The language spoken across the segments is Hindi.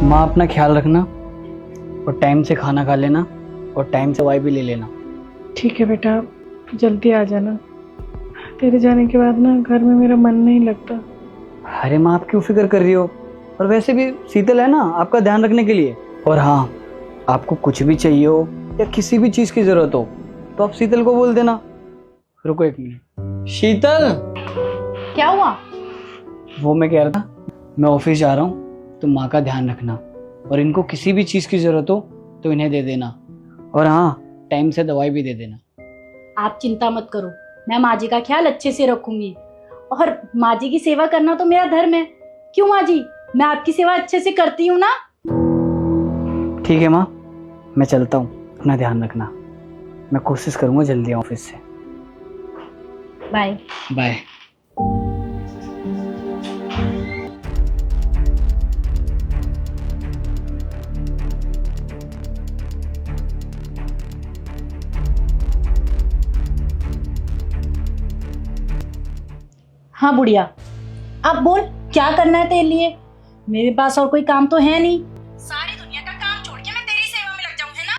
माँ अपना ख्याल रखना और टाइम से खाना खा लेना और टाइम से दवाई भी ले लेना। ठीक है बेटा, जल्दी आ जाना। तेरे जाने के बाद ना घर में मेरा मन नहीं लगता। अरे माँ, आप क्यों फिक्र कर रही हो? और वैसे भी शीतल है ना आपका ध्यान रखने के लिए। और हाँ, आपको कुछ भी चाहिए हो या किसी भी चीज़ की ज़रूरत हो तो आप शीतल को बोल देना। रुको एक मिनट। शीतल, क्या हुआ? वो मैं कह रहा था, मैं ऑफिस जा रहा हूँ, तो माँ का ध्यान रखना और इनको किसी भी चीज़ की ज़रूरत हो तो इन्हें दे देना। और हाँ, टाइम से दवाई भी दे देना। आप चिंता मत करो, मैं माँ जी का ख्याल अच्छे से रखूंगी। और माँ जी की सेवा करना तो मेरा धर्म है। क्यों माँ जी, मैं आपकी सेवा अच्छे से करती हूँ ना। ठीक है माँ, मैं चलता हूँ, अपना ध्यान रखना। मैं कोशिश करूँगा जल्दी ऑफिस से। Bye bye. हाँ बुढ़िया, अब बोल क्या करना है तेरे लिए? मेरे पास और कोई काम तो है नहीं। सारी दुनिया का काम छोड़ के मैं तेरी सेवा में लग जाऊं, है ना?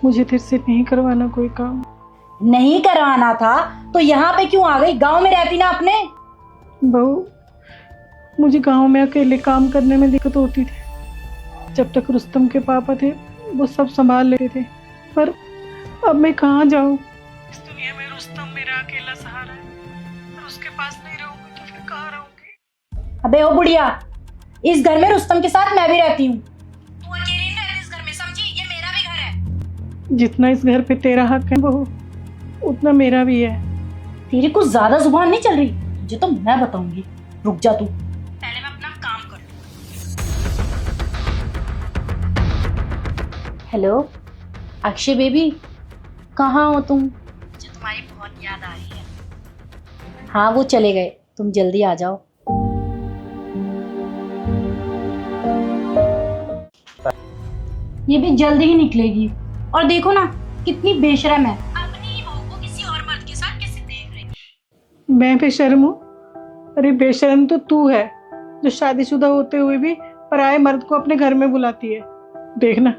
मुझे तेरे से नहीं करवाना कोई काम। नहीं करवाना था तो यहाँ पे क्यों आ गई? गांव में रहती ना अपने। बहू, मुझे गांव में अकेले काम करने में दिक्कत होती थी। जब तक रुस्तम के पापा थे वो सब संभाल लेते थे, पर अब मैं कहाँ जाऊँ? इस दुनिया में रुस्तम मेरा अकेला सहारा है, और उसके पास नहीं रहूंगी तो फिर कहाँ रहूंगी? अबे ओ बुढ़िया, इस घर में रुस्तम के साथ मैं भी रहती हूँ। तू अकेली नहीं रहती इस घर में, समझी? ये मेरा भी घर है। जितना इस घर पे तेरा हक है बहू, उतना मेरा भी है। तेरी कुछ ज्यादा जुबान नहीं चल रही? तुझे तो मैं बताऊंगी। रुक जा तू, पहले मैं अपना काम कर लूं। हेलो अक्षय बेबी, कहाँ हो तुम? मुझे तुम्हारी बहुत याद आ रही है। हाँ वो चले गए, तुम जल्दी आ जाओ। ये भी जल्दी ही निकलेगी। और देखो ना कितनी बेशरम है, अपनी ही बहू को किसी और मर्द के साथ कैसे देख रही है। मैं बेशर्म हूँ? अरे बेशर्म तो तू है, जो शादीशुदा होते हुए भी पराये मर्द को अपने घर में बुलाती है। देखना,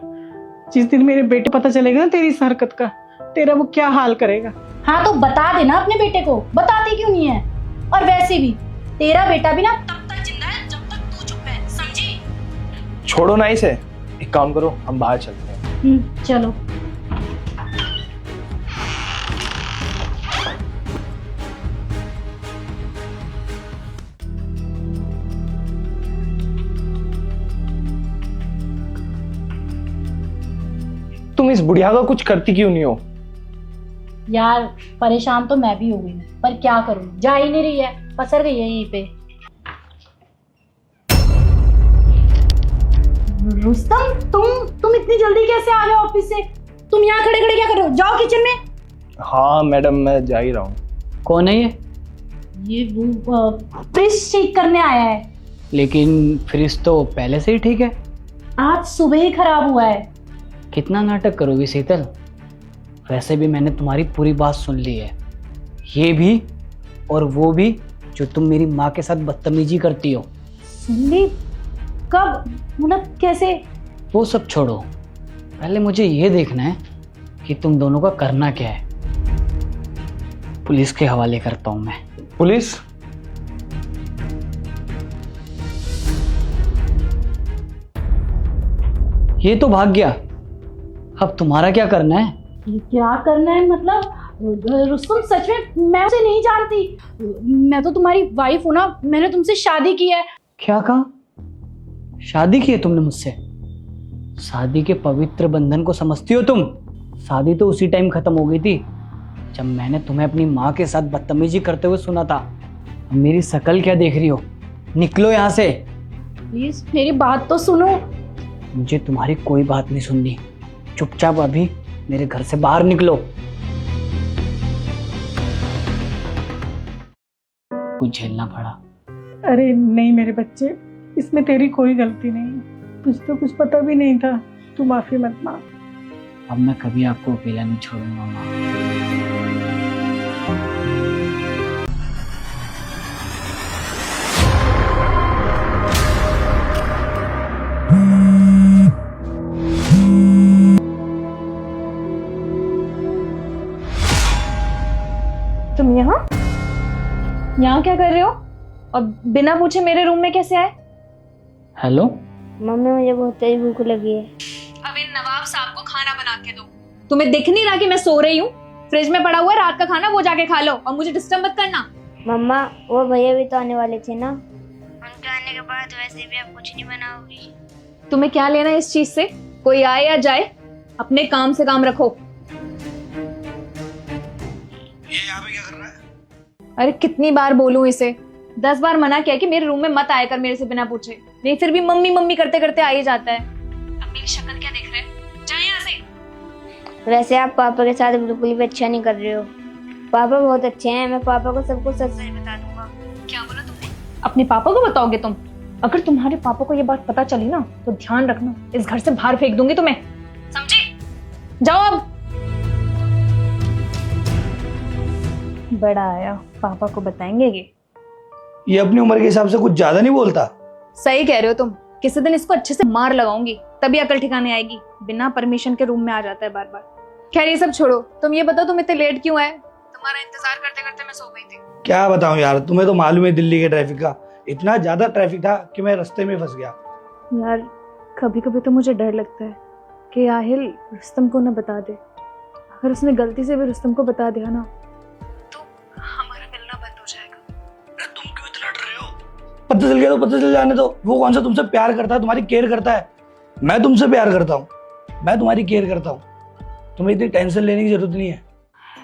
जिस दिन मेरे बेटे पता चलेगा ना तेरी इस हरकत का, तेरा वो क्या हाल करेगा। हाँ तो बता देना अपने बेटे को, बताती क्यों नहीं है? और वैसे भी तेरा बेटा भी ना तब तक जिंदा है जब तक तू चुप है, समझी? छोड़ो ना इसे, एक काम करो, हम बाहर चलते हैं। चलो। तुम इस बुढ़िया का कुछ करती क्यों नहीं हो? यार परेशान तो मैं भी हो गई हूँ, पर क्या करूँ, जा ही नहीं रही है, पसर गई है यहीं पे। रुस्तम, तुम इतनी जल्दी कैसे आ गए ऑफिस से? तुम यहाँ खड़े खड़े क्या कर रहे हो? जाओ किचन में। हाँ मैडम, मैं जा ही रहा हूँ। कौन है ये? ये वो फ्रिज ठीक करने आया है। लेकिन फ्रिज तो पहले से ही ठीक है। आज सुबह ही खराब हुआ है। कितना नाटक करोगी शीतल? वैसे भी मैंने तुम्हारी पूरी बात सुन ली है। ये भी और वो भी जो तुम मेरी माँ के साथ बदतमीजी करती हो। सुनली? कब? मतलब कैसे? वो सब छोड़ो, पहले मुझे ये देखना है कि तुम दोनों का करना क्या है। पुलिस के हवाले करता हूँ मैं। पुलिस? ये तो भाग गया, अब तुम्हारा क्या करना है? ये क्या करना है मतलब? रुस्तम सच में मैं उसे नहीं जानती। मैं तो तुम्हारी वाइफ हूं ना, मैंने तुमसे शादी की है। क्या कहा? शादी की है तुमने मुझसे? शादी के पवित्र बंधन को समझती हो तुम? शादी तो उसी टाइम खत्म हो गई थी जब मैंने तुम्हें अपनी माँ के साथ बदतमीजी करते हुए सुना था। अब मेरी शकल क्या देख रही हो? निकलो यहाँ से। प्लीज मेरी बात तो सुनो। मुझे तुम्हारी कोई बात नहीं सुननी, चुपचाप अभी मेरे घर से बाहर निकलो। कुछ झेलना पड़ा। अरे नहीं मेरे बच्चे, इसमें तेरी कोई गलती नहीं है। तुझे तो कुछ पता भी नहीं था, तू माफी मत मांग। अब मैं कभी आपको अकेला नहीं छोड़ूंगा माँ। यहाँ क्या कर रहे हो? और बिना पूछे मेरे रूम में कैसे आए? हेलो, मम्मी मुझे बहुत तेज भूख लगी है। अब इन नवाब साहब को खाना बना के दो। तुम्हें दिख नहीं रहा कि मैं सो रही हूँ? फ्रिज में पड़ा हुआ है रात का खाना, वो जाके खा लो और मुझे डिस्टर्ब मत करना। मम्मा वो भैया भी तो आने वाले थे ना, उनके आने के बाद वैसे भी आप कुछ नहीं बनाओगी। तुम्हें क्या लेना है इस चीज से? कोई आए या जाए, अपने काम से काम रखो। ये यहाँ पे क्या कर रहा है? अरे कितनी बार बोलूं इसे? 10 बार मना किया कि मेरे रूम में मत आया कर मेरे से बिना पूछे, नहीं फिर भी मम्मी मम्मी करते करते आ ही जाता है। अब मेरी शक्ल क्या देख रहे हैं? जाए यहाँ से। वैसे आप पापा के साथ बिल्कुल भी अच्छा नहीं कर रहे हो। पापा बहुत अच्छे हैं, मैं पापा को सब कुछ सच सच बता दूंगा। क्या बोला तुमने? अपने पापा को बताओगे तुम? अगर तुम्हारे पापा को ये बात पता चली ना तो ध्यान रखना, इस घर से बाहर फेंक दूंगी तुम्हें, समझे? जाओ अब। बड़ा आया, पापा को बताएंगे ये अपनी उम्र के हिसाब से कुछ ज्यादा नहीं बोलता। सही कह रहे हो तुम। किसी दिन इसको अच्छे से मार लगाऊंगी, तभी अकल ठिकाने आएगी। बिना परमिशन के रूम में आ जाता है बार बार। खैर ये सब छोड़ो, तुम ये बताओ तुम इतने लेट क्यों आए? तुम्हारा इंतजार करते करते मैं सो गई थी। क्या बताऊं यार, तुम्हें तो मालूम है दिल्ली के ट्रैफिक का। इतना ज्यादा ट्रैफिक था कि मैं रास्ते में फंस गया। यार कभी कभी तो मुझे डर लगता है कि आहिल रुस्तम को न बता दे। अगर उसने गलती से भी रुस्तम को बता दिया ना तो हमारा मिलना बंद हो जाएगा। तुम क्यों इतना डर रहे हो? पता चल गया तो पता चल जाने दो। वो कौन सा तुमसे प्यार करता है, तुम्हारी केयर करता है? मैं तुमसे प्यार करता हूँ, मैं तुम्हारी केयर करता हूँ। तुम्हें इतनी टेंशन लेने की जरूरत नहीं है।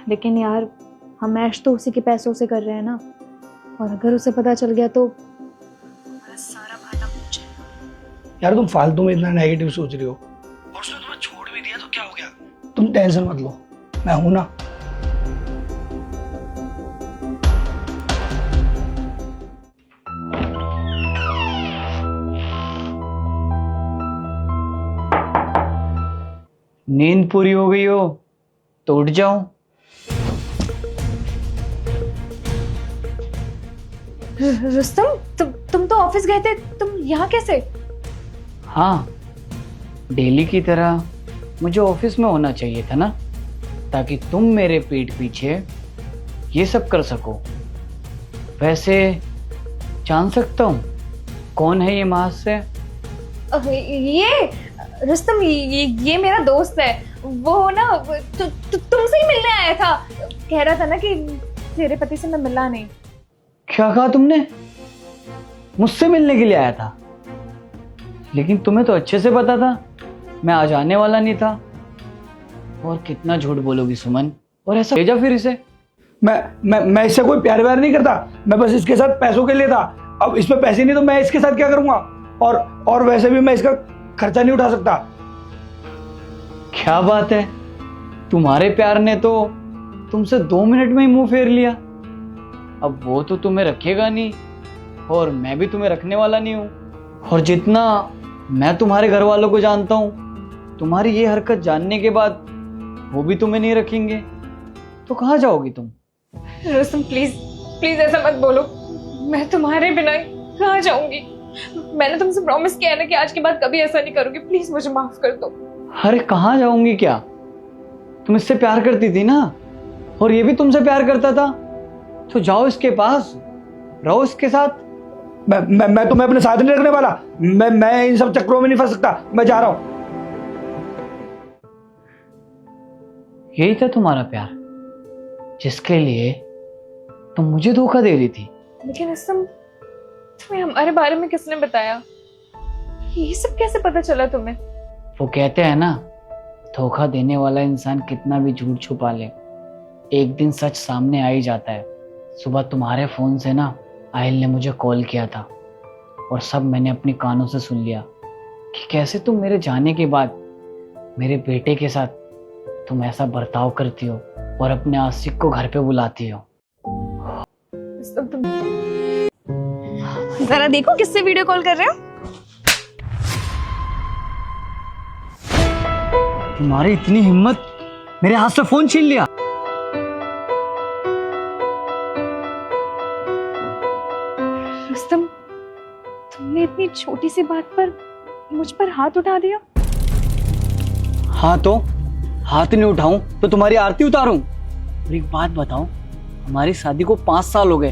लेकिन यार हम ऐश तो उसी के पैसों से कर रहे हैं ना, और अगर उसे पता चल गया तो हमारा सारा भाटा पूछ जाएगा। यार तुम फालतू में इतना नेगेटिव सोच रही हो, और उसने तुम्हें छोड़ भी दिया तो क्या हो गया? तुम टेंशन मत लो, मैं हूं ना। नींद पूरी हो गई हो तो उठ जाओ। रुस्तम तुम तो ऑफिस गए थे, तुम यहाँ कैसे? हाँ, डेली की तरह मुझे ऑफिस में होना चाहिए था ना, ताकि तुम मेरे पीठ पीछे ये सब कर सको। वैसे जान सकता हूँ कौन है ये महाशय? ये रुस्तम, ये मेरा दोस्त है। वो ना तुमसे ही मिलने आया था। कह रहा था ना कि तेरे पति से मैं मिला नहीं। क्या कहा तुमने? मुझसे मिलने के लिए आया था? लेकिन तुम्हें तो अच्छे से पता था मैं आज आने वाला नहीं था। और कितना झूठ बोलोगी सुमन? और ऐसा भेजा फिर इसे? मैं इससे कोई प्यार व्यार नहीं करता। मैं बस इसके साथ पैसों के लिए था। अब इसमें पैसे नहीं तो मैं इसके साथ क्या करूंगा? और वैसे भी मैं इसका खर्चा नहीं उठा सकता। क्या बात है, तुम्हारे प्यार ने तो तुमसे 2 मिनट में ही मुंह फेर लिया। अब वो तो तुम्हें रखेगा नहीं और मैं भी तुम्हें रखने वाला नहीं हूं। और जितना मैं तुम्हारे घर वालों को जानता हूं, तुम्हारी ये हरकत जानने के बाद वो भी तुम्हें नहीं रखेंगे। तो कहाँ जाओगी तुम? रुस्तम प्लीज प्लीज ऐसा मत बोलो। मैं तुम्हारे बिना कहाँ जाऊंगी? मैंने तुमसे प्रॉमिस किया है ना कि आज के बाद कभी ऐसा नहीं करूंगी। प्लीज मुझे माफ कर दो। अरे कहाँ जाऊंगी क्या? तुम इससे प्यार करती थी ना, और ये भी तुमसे प्यार करता था। तो जाओ इसके पास, रहो इसके साथ। मैं तुम्हें अपने साथ नहीं रखने वाला। मैं इन सब चक्करों में नहीं फंस सकता। मैं जा रहा हूं। यही था तुम्हारा प्यार, जिसके लिए तुम मुझे धोखा दे रही थी। लेकिन रुस्तम, तुम्हें हमारे बारे में किसने बताया? ये सब कैसे पता चला तुम्हें? वो कहते हैं ना, धोखा देने वाला इंसान कितना भी झूठ छुपा ले, एक दिन सच सामने आ ही जाता है। सुबह तुम्हारे फोन से ना आहिल ने मुझे कॉल किया था, और सब मैंने अपने कानों से सुन लिया कि कैसे तुम मेरे जाने के बाद मेरे बेटे के साथ तुम ऐसा बर्ताव करती हो और अपने आशिक को घर पे बुलाती हो। जरा देखो किससे वीडियो कॉल कर रहे हो। तुम्हारी इतनी हिम्मत, मेरे हाथ से फोन छीन लिया। रुस्तम, तुमने इतनी छोटी सी बात पर मुझ पर हाथ उठा दिया। हाँ तो हाथ नहीं उठाऊं तो तुम्हारी आरती उतारूं? और एक बात बताओ, हमारी शादी को 5 साल हो गए,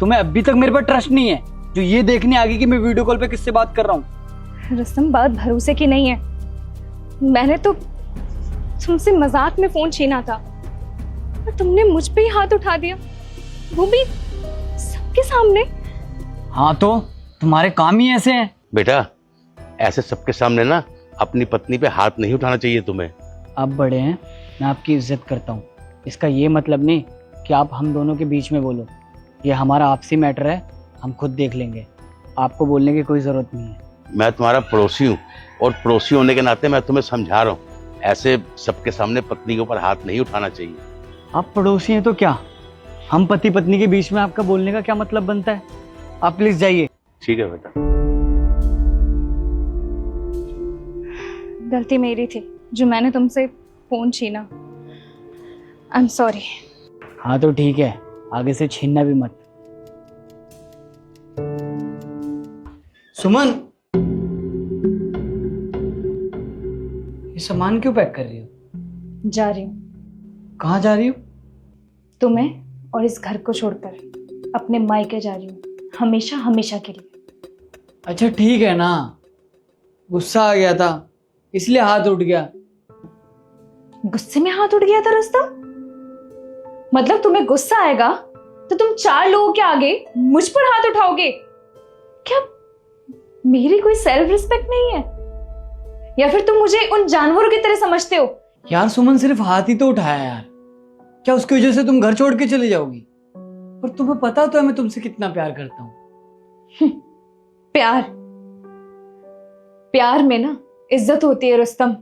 तुम्हें अभी तक मेरे पर ट्रस्ट नहीं है जो ये देखने आ गई कि मैं वीडियो कॉल पे किससे बात कर रहा हूँ। रुस्तम, बात भरोसे की नहीं है। मैंने तो तुमसे मजाक में फोन छीना था और तुमने मुझ पे ही हाथ उठा दिया, वो भी सबके सामने। हाँ तो तुम्हारे काम ही ऐसे हैं। बेटा, ऐसे सबके सामने ना अपनी पत्नी पे हाथ नहीं उठाना चाहिए तुम्हें। आप बड़े हैं, मैं आपकी इज्जत करता हूँ, इसका ये मतलब नहीं कि आप हम दोनों के बीच में बोलो। ये हमारा आपसी मैटर है, हम खुद देख लेंगे, आपको बोलने की कोई ज़रूरत नहीं है। मैं तुम्हारा पड़ोसी हूँ और पड़ोसी होने के नाते मैं तुम्हें समझा रहा हूँ, ऐसे सबके सामने पत्नी के ऊपर हाथ नहीं उठाना चाहिए। आप पड़ोसी हैं तो क्या, हम पति पत्नी के बीच में आपका बोलने का क्या मतलब बनता है? आप प्लीज जाइए। ठीक है बेटा। गलती मेरी थी जो मैंने तुमसे फोन छीना। I am sorry. हाँ तो ठीक है, आगे से छीनना भी मत। सुमन, ये सामान क्यों पैक कर रही हो? जा रही हूँ कहाँ जा रही हो? तुम्हें और इस घर को छोड़कर अपने मायके जा रही हूँ, हमेशा हमेशा के लिए। अच्छा ठीक है ना, गुस्सा आ गया था इसलिए हाथ उठ गया। गुस्से में हाथ उठ गया था रुस्तम? मतलब तुम्हें गुस्सा आएगा तो तुम 4 लोगों के आगे मुझ पर हाथ उठाओगे? क्या मेरी कोई सेल्फ रिस्पेक्ट नहीं है, या फिर तुम मुझे उन जानवरों की तरह समझते हो? यार सुमन, सिर्फ हाथ ही तो उठाया यार, क्या उसकी वजह से तुम घर छोड़ के चले जाओगी? और तुम्हें पता तो है मैं तुमसे कितना प्यार करता हूँ। प्यार प्यार में ना इज्जत होती है रुस्तम,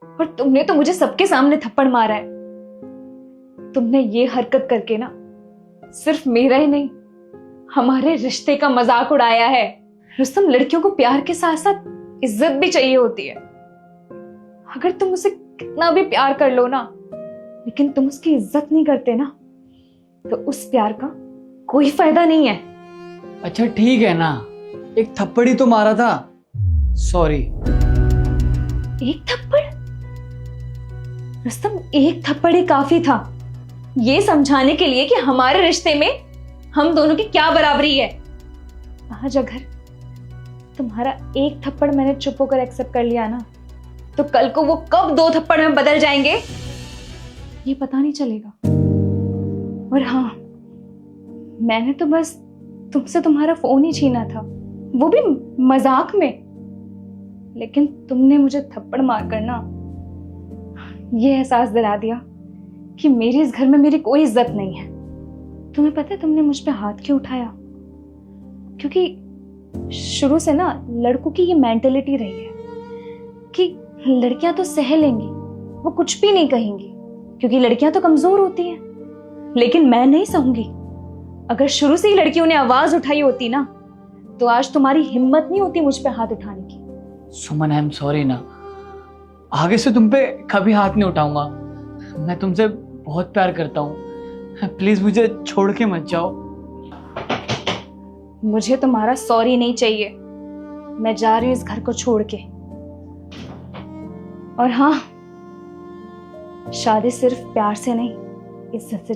और तुमने तो मुझे सबके सामने थप्पड़ मारा है। तुमने ये हरकत करके ना सिर्फ मेरा ही नहीं, हमारे रिश्ते का मजाक उड़ाया है। रुस्तम, लड़कियों को प्यार के साथ साथ इज्जत भी चाहिए होती है। अगर तुम उसे कितना भी प्यार कर लो ना, लेकिन तुम उसकी इज्जत नहीं करते ना, तो उस प्यार का कोई फायदा नहीं है। अच्छा ठीक है ना, एक थप्पड़ ही तो मारा था, सॉरी। एक थप्पड़? रुस्तम, एक थप्पड़ ही काफी था ये समझाने के लिए कि हमारे रिश्ते में हम दोनों की क्या बराबरी है। आज अगर तुम्हारा एक थप्पड़ मैंने चुप होकर एक्सेप्ट कर लिया ना, तो कल को वो कब 2 थप्पड़ में बदल जाएंगे ये पता नहीं चलेगा। और हाँ, मैंने तो बस तुमसे तुम्हारा फोन ही छीना था, वो भी मजाक में, लेकिन तुमने मुझे थप्पड़ मारकर ना ये एहसास दिला दिया कि मेरे इस घर में मेरी कोई इज्जत नहीं है। तुम्हें पता है तुमने मुझ पे हाथ क्यों उठाया? क्योंकि शुरू से ना लड़कों की ये मेंटेलिटी रही है कि लड़कियां तो सह लेंगी, वो कुछ भी नहीं कहेंगी क्योंकि लड़कियां तो कमजोर होती हैं। लेकिन मैं नहीं सहूंगी। अगर शुरू से ही लड़कियों ने आवाज उठाई होती ना, तो आज तुम्हारी हिम्मत नहीं होती मुझ पे हाथ उठाने की। सुमन, आई एम सॉरी ना, आगे से तुम पे कभी हाथ नहीं उठाऊंगा। मैं तुमसे बहुत प्यार करता हूँ, प्लीज मुझे छोड़ के मत जाओ। मुझे तुम्हारा सॉरी नहीं चाहिए, मैं जा रही हूँ इस घर को छोड़ के। और हाँ, शादी सिर्फ प्यार से नहीं, इज्जत से